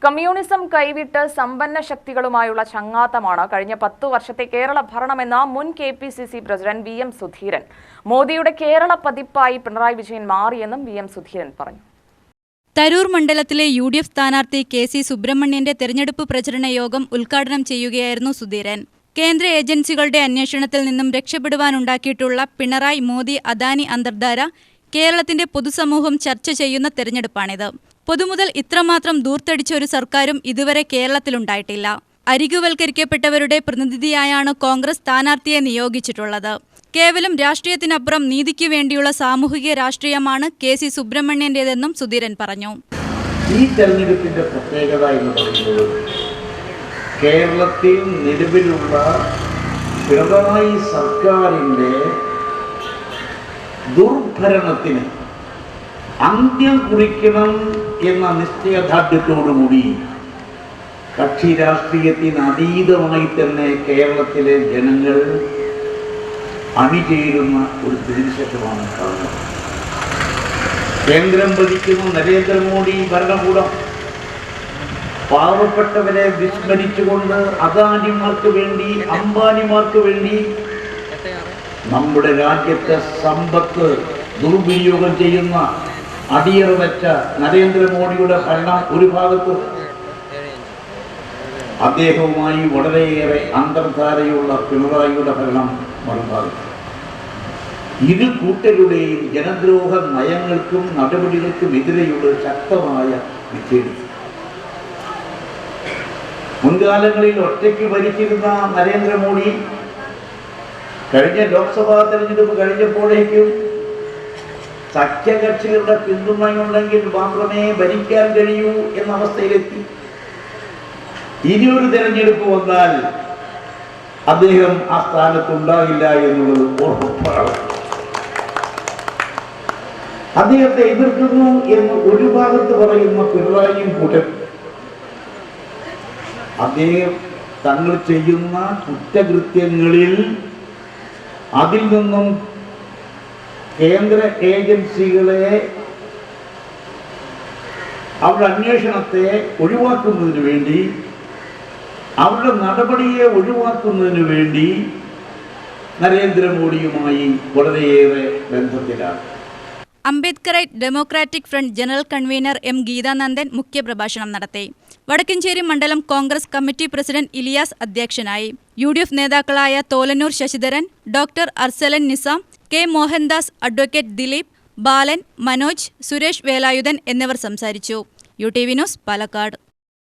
Communism കൈവിട്ട് സമ്പന്ന ശക്തികളുമായുള്ള ചങ്ങാത്തമാണ് കഴിഞ്ഞ 10 വർഷത്തെ കേരള ഭരണമെന്ന മുൻ KPCC പ്രസിഡന്റ് VM സുധീരൻ. മോദിയുടെ കേരള പതിപ്പായി പിണറായി വിജയൻ മാറിയെന്നും VM സുധീരൻ പറഞ്ഞു. തരൂർ മണ്ഡലത്തിലെ UDF സ്ഥാനാർത്ഥി KC സുബ്രഹ്മണ്യന്റെ തെരഞ്ഞെടുപ്പ് പ്രചരണ യോഗം ഉദ്ഘാടനം ചെയ്യുകയായിരുന്നു സുധീരൻ. കേന്ദ്ര ഏജൻസികളുടെ അന്വേഷണത്തിൽ നിന്നും രക്ഷപ്പെടുവാനുണ്ടാക്കിയിട്ടുള്ള പിണറായി മോദി അദാനി അന്തർധാര കേരളത്തിന്റെ പൊതുസമൂഹം ചർച്ച ചെയ്യുന്ന തെരഞ്ഞെടുപ്പാണിത്. പൊതുമുതൽ ഇത്രമാത്രം ദൂർത്തടിച്ച ഒരു സർക്കാരും ഇതുവരെ കേരളത്തിലുണ്ടായിട്ടില്ല. അരികുവൽക്കരിക്കപ്പെട്ടവരുടെ പ്രതിനിധിയായാണ് കോൺഗ്രസ് സ്ഥാനാർത്ഥിയെ നിയോഗിച്ചിട്ടുള്ളത്. കേവലം രാഷ്ട്രീയത്തിനപ്പുറം നീതിക്ക് വേണ്ടിയുള്ള സാമൂഹിക രാഷ്ട്രീയമാണ് KC സുബ്രഹ്മണ്യന്റേതെന്നും സുധീരൻ പറഞ്ഞു. ഈ തെരഞ്ഞെടുപ്പിന്റെ പ്രത്യേകത എന്ന് പറയുന്നത് കേരളത്തിൽ നിലവിലുള്ള പിണറായി സർക്കാരിന്റെ ദുർഭരണത്തിന് അന്ത്യം കുറിക്കണം എന്ന നിശ്ചയദാർഢ്യത്തോടുകൂടി കക്ഷി രാഷ്ട്രീയത്തിന് അതീതമായി തന്നെ കേരളത്തിലെ ജനങ്ങൾ അണിചേരുന്ന ഒരു സ്ഥിതിവിശേഷമാണ് കാണുന്നത്. കേന്ദ്രം ഭരിക്കുന്ന നരേന്ദ്രമോദി ഭരണകൂടം പാവപ്പെട്ടവരെ വിസ്മരിച്ചുകൊണ്ട് അദാനിമാർക്ക് വേണ്ടി, അംബാനിമാർക്ക് വേണ്ടി നമ്മുടെ രാജ്യത്തെ സമ്പത്ത് ദുർവിനിയോഗം ചെയ്യുന്ന അടിയറ വെച്ച നരേന്ദ്രമോദിയുടെ ഭരണം ഒരു ഭാഗത്ത്, അദ്ദേഹവുമായി വളരെയേറെ അന്തർധാരയുള്ള പിണറായിയുടെ ഭരണം മറുഭാഗത്ത്. ഇരു കൂട്ടരുടെയും ജനദ്രോഹ നയങ്ങൾക്കും നടപടികൾക്കും എതിരെയുള്ള ശക്തമായ വിച്ഛേദം. മുൻകാലങ്ങളിൽ ഒറ്റയ്ക്ക് ഭരിച്ചിരുന്ന നരേന്ദ്രമോദി കഴിഞ്ഞ ലോക്സഭാ തെരഞ്ഞെടുപ്പ് കഴിഞ്ഞപ്പോഴേക്കും സഖ്യകക്ഷികളുടെ പിന്തുണയുണ്ടെങ്കിൽ മാത്രമേ ഭരിക്കാൻ കഴിയൂ എന്ന അവസ്ഥയിലെത്തി. ഇനിയൊരു തെരഞ്ഞെടുപ്പ് വന്നാൽ അദ്ദേഹം ആ സ്ഥാനത്തുണ്ടാകില്ല എന്നുള്ളത് ഉറപ്പാണ്. അദ്ദേഹത്തെ എതിർക്കുന്നു എന്ന് ഒരു ഭാഗത്ത് പറയുന്ന പിണറായിയും കൂട്ടൻ അദ്ദേഹം തങ്ങൾ ചെയ്യുന്ന കുറ്റകൃത്യങ്ങളിൽ അതിൽ നിന്നും കേന്ദ്ര ഏജൻസികളെ അവരുടെ അന്വേഷണത്തെ ഒഴിവാക്കുന്നതിന് വേണ്ടി, അവരുടെ നടപടിയെ ഒഴിവാക്കുന്നതിന് വേണ്ടി നരേന്ദ്രമോദിയുമായി വളരെയേറെ ബന്ധത്തിലാണ്. Ambedkarite democratic front general convener M. Geethanandan മുഖ്യപ്രഭാഷണം നടത്തി. വടക്കഞ്ചേരി മണ്ഡലം കോൺഗ്രസ് കമ്മിറ്റി പ്രസിഡന്റ് ഇലിയാസ് അധ്യക്ഷനായി. UDF നേതാക്കളായ Tholanur Sasidharan, doctor Arsalan Nizam, K. Mohandas, advocate Dileep, Balan, Manoj, Suresh Velayudhan എന്നിവർ സംസാരിച്ചു. UTV news, Palakkad.